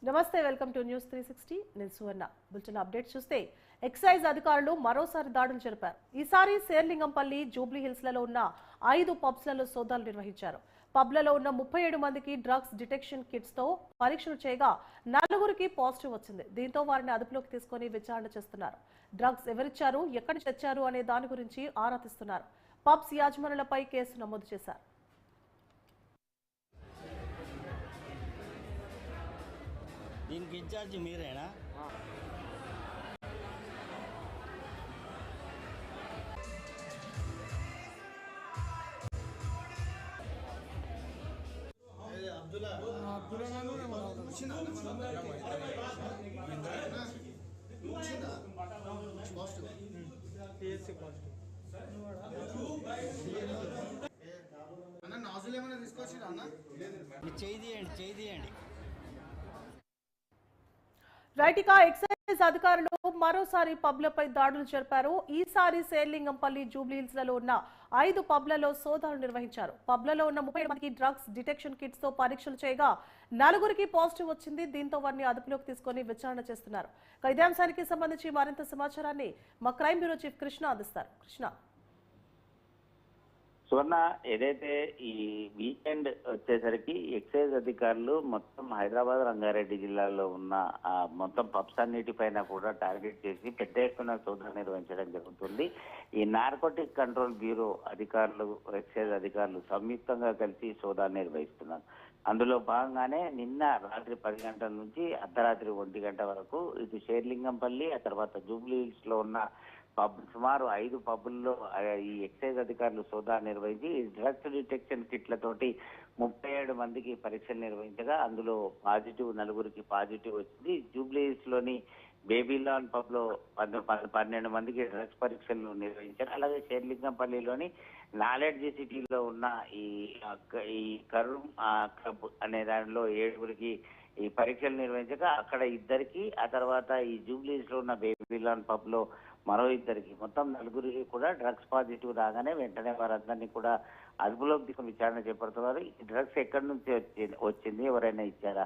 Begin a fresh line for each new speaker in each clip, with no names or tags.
నమస్తే welcome to news 360 నేను సువర్ణ bulletin update చూస్తే ఎక్సైజ్ అధికారులు మరోసారి దాడులు జరిపారు. ఈసారి శేర్లింగంపల్లి జూబ్లీ హిల్స్ లలో ఉన్న 5 పబ్స్లలో సోదాలు నిర్వహించారు. పబ్లలో ఉన్న 37 మందికి డ్రగ్స్ డిటెక్షన్ కిట్స్ తో పరీక్షలు చేయగా 4గురికి పాజిటివ్ వచ్చింది. దీంతో వారిని అదుపులోకి తీసుకొని విచారణ చేస్తున్నారు. డ్రగ్స్ ఎవరిచ్చారు, ఎక్కడి నుంచి తెచ్చారు అనే దాని గురించి ఆరా తీస్తున్నారు. పబ్స్ యాజమానులపై కేసు నమోదు చేశారు.
దీనికి ఇన్ఛార్జ్ మీరేనా?
నాజులు ఏమైనా తీసుకొచ్చిరా అన్న?
చేయండి
రైట్, ఇక ఎక్సైజ్ అధికారులు మరోసారి పబ్లపై దాడులు జరిపారు. ఈసారి శేర్లింగంపల్లి జూబ్లీ హిల్స్ లలో ఉన్న 5 పబ్లలో సోదాలు నిర్వహించారు. పబ్లలో ఉన్న 37 మందికి డ్రగ్స్ డిటెక్షన్ కిట్స్ తో పరీక్షలు చేయగా 4గురికి పాజిటివ్ వచ్చింది. దీంతో వారిని అదుపులోకి తీసుకొని విచారణ చేస్తున్నారు. ఇదే అంశానికి సంబంధించి మరింత సమాచారాన్ని మా క్రైమ్ బ్యూరో చీఫ్ కృష్ణ అందిస్తారు. కృష్ణ,
సువర్ణ, ఏదైతే ఈ వీకెండ్ వచ్చేసరికి ఎక్సైజ్ అధికారులు మొత్తం హైదరాబాద్ రంగారెడ్డి జిల్లాలో ఉన్న మొత్తం పబ్స్ అన్నిటిపైన కూడా టార్గెట్ చేసి పెద్ద ఎత్తున సోదాలు నిర్వహించడం జరుగుతుంది. ఈ నార్కోటిక్ కంట్రోల్ బ్యూరో అధికారులు, ఎక్సైజ్ అధికారులు సంయుక్తంగా కలిసి సోదాలు నిర్వహిస్తున్నారు. అందులో భాగంగానే నిన్న రాత్రి 10 గంటల నుంచి అర్ధరాత్రి 1 గంట వరకు ఇటు శేర్లింగంపల్లి, ఆ తర్వాత జూబ్లీ హిల్స్ లో ఉన్న సుమారు 5 పబ్బుల్లో ఈ ఎక్సైజ్ అధికారులు సోదాలు నిర్వహించి డ్రగ్స్ డిటెక్షన్ కిట్లతోటి 37 మందికి పరీక్షలు నిర్వహించగా అందులో పాజిటివ్ 4గురికి పాజిటివ్ వచ్చింది. జూబ్లీ హిల్స్ లోని బేబీలాన్ పబ్ లో 12 మందికి డ్రగ్స్ పరీక్షలు నిర్వహించారు. అలాగే శేర్లింగంపల్లిలోని నాలెడ్జ్ సిటీలో ఉన్న ఈ కరుణ్ క్లబ్ అనే దానిలో 7గురికి ఈ పరీక్షలు నిర్వహించగా అక్కడ 2కి, ఆ తర్వాత ఈ జూబ్లీస్ లో ఉన్న బేబీలాన్ పబ్ లో మరో 2కి, మొత్తం 4గురికి కూడా డ్రగ్స్ పాజిటివ్ రాగానే వెంటనే వారందరినీ కూడా అదుపులోకి తీసుకుని విచారణ చేపడుతున్నారు. ఈ డ్రగ్స్ ఎక్కడి నుంచి వచ్చింది, ఎవరైనా ఇచ్చారా,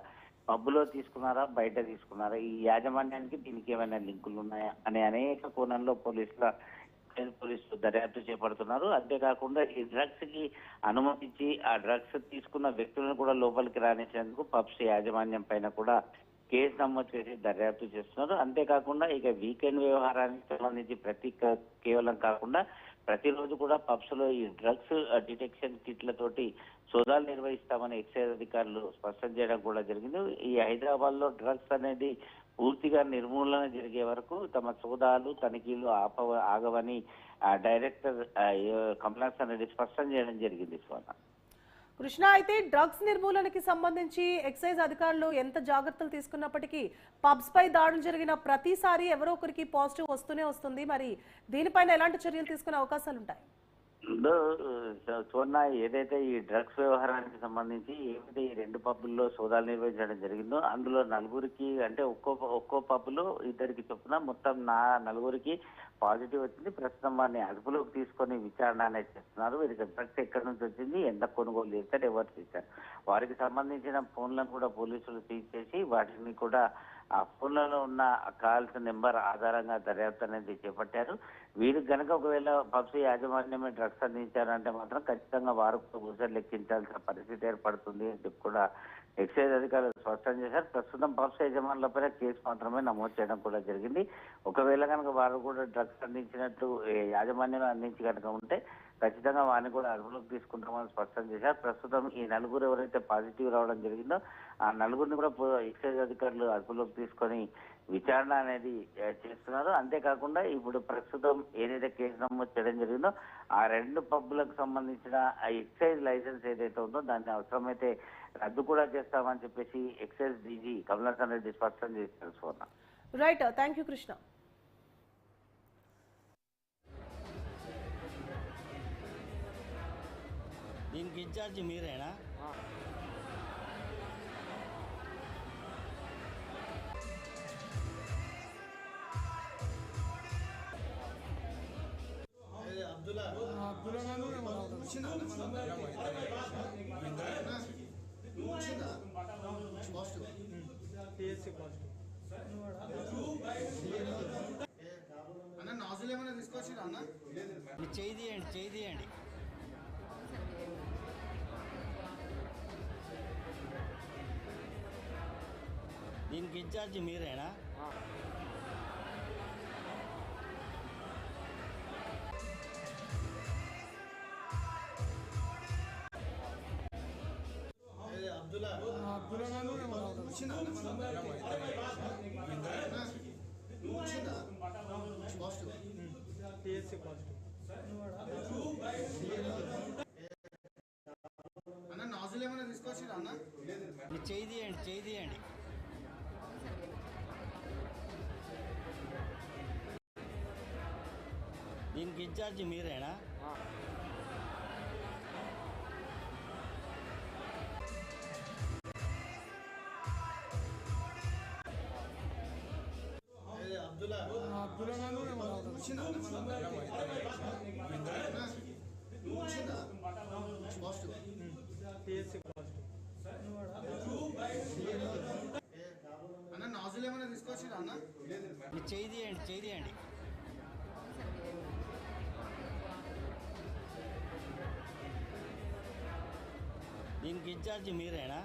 పబ్బులో తీసుకున్నారా, బయట తీసుకున్నారా, ఈ యాజమాన్యానికి దీనికి ఏమైనా లింకులు ఉన్నాయా అనే అనేక కోణంలో పోలీసులు దర్యాప్తు చేపడుతున్నారు. అంతేకాకుండా ఈ డ్రగ్స్ కి అనుమతించి ఆ డ్రగ్స్ తీసుకున్న వ్యక్తులను కూడా లోపలికి రానిచ్చేందుకు పబ్స్ యాజమాన్యం పైన కూడా కేసు నమోదు చేసి దర్యాప్తు చేస్తున్నారు. అంతేకాకుండా ఇక వీకెండ్ వ్యవహారానికి సంబంధించి కేవలం కాకుండా ప్రతిరోజు కూడా పబ్స్ లో ఈ డ్రగ్స్ డిటెక్షన్ కిట్లతోటి సోదాలు నిర్వహిస్తామని ఎక్సైజ్ అధికారులు స్పష్టం చేయడం కూడా జరిగింది. ఈ హైదరాబాద్ లో డ్రగ్స్ అనేది పూర్తిగా నిర్మూలన జరిగే వరకు తమ సోదాలు, తనిఖీలు ఆగవని డైరెక్టర్ కమలాసన్ రెడ్డి స్పష్టం చేయడం జరిగింది. స్వర్ణ,
కృష్ణ, అయితే డ్రగ్స్ నిర్మూలనకి సంబంధించి ఎక్సైజ్ అధికారులు ఎంత జాగ్రత్తలు తీసుకున్నప్పటికీ పబ్స్ పై దాడులు జరిగిన ప్రతిసారి ఎవరో ఒకరికి పాజిటివ్ వస్తూనే వస్తుంది. మరి దీనిపైన ఎలాంటి చర్యలు తీసుకునే అవకాశాలు ఉంటాయి?
చూడన్నా, ఏదైతే ఈ డ్రగ్స్ వ్యవహారానికి సంబంధించి ఏదైతే ఈ 2 పబ్బుల్లో సోదాలు నిర్వహించడం జరిగిందో అందులో 4గురికి, అంటే ఒక్కో పబ్బులో 2కి చొప్పున మొత్తం 4గురికి పాజిటివ్ వచ్చింది. ప్రస్తుతం వారిని అదుపులోకి తీసుకొని విచారణ అనేది చేస్తున్నారు. వీరికి డ్రగ్స్ ఎక్కడి నుంచి వచ్చింది, ఎంత కొనుగోలు చేశారు, ఎవరు చేశారు, వారికి సంబంధించిన ఫోన్లను కూడా పోలీసులు సీజ్ చేసి వాటిని కూడా ఆ ఫోన్లలో ఉన్న కాల్స్ నెంబర్ ఆధారంగా దర్యాప్తు అనేది చేపట్టారు. వీరికి గనక ఒకవేళ పబ్స్ యాజమాన్యమే డ్రగ్స్ అందించారంటే మాత్రం ఖచ్చితంగా వారు ఊసలు లెక్కించాల్సిన పరిస్థితి ఏర్పడుతుంది అని చెప్పి కూడా ఎక్సైజ్ అధికారులు స్పష్టం చేశారు. ప్రస్తుతం పబ్స్ యజమానులపై కేసు మాత్రమే నమోదు చేయడం కూడా జరిగింది. ఒకవేళ కనుక వారు కూడా డ్రగ్స్ అందించినట్లు యాజమాన్యమే అందించి కనుక ఉంటే ఖచ్చితంగా వారిని కూడా అదుపులోకి తీసుకుంటామని స్పష్టం చేశారు. ప్రస్తుతం ఈ 4గురు ఎవరైతే పాజిటివ్ రావడం జరిగిందో ఆ 4గురిని కూడా ఎక్సైజ్ అధికారులు అదుపులోకి తీసుకొని విచారణ అనేది చేస్తున్నారు. అంతేకాకుండా ఇప్పుడు ప్రస్తుతం ఏదైతే కేసు నమోదు చేయడం జరిగిందో ఆ 2 పబ్బులకు సంబంధించిన ఆ ఎక్సైజ్ లైసెన్స్ ఏదైతే ఉందో దాన్ని అవసరమైతే రద్దు కూడా చేస్తామని చెప్పేసి ఎక్సైజ్ డీజీ కమలాసన్ రెడ్డి స్పష్టం చేశారు. Sona,
right, thank you Krishna.
దీనికి ఇన్ఛార్జ్ మీరేనా?
వచ్చిందా? TSC positive.
అన్న నాజులు ఏమైనా తీసుకొచ్చిరా అన్న?
మీ చేయి తీయండి, చేయి తీయండి. దీనికి ఇన్ఛార్జ్ మీరేనా?
అబ్దుల్లా వచ్చిందా పాజిటివ్.
TSC positive.
అన్న నాజులు ఏమైనా తీసుకొచ్చిరా అన్న?
మీ చేయి తీయండి, చేయి తీయండి. దీనికి ఇన్ఛార్జ్ మీరేనా?
అబ్దుల్లా వచ్చిందా పాజిటివ్.
TSC positive.
అన్న నాజులు ఏమైనా తీసుకొచ్చిరా అన్న?
మీ చేయి తీయండి, చేయి తీయండి. దీనికి ఇన్ఛార్జ్ మీరేనా?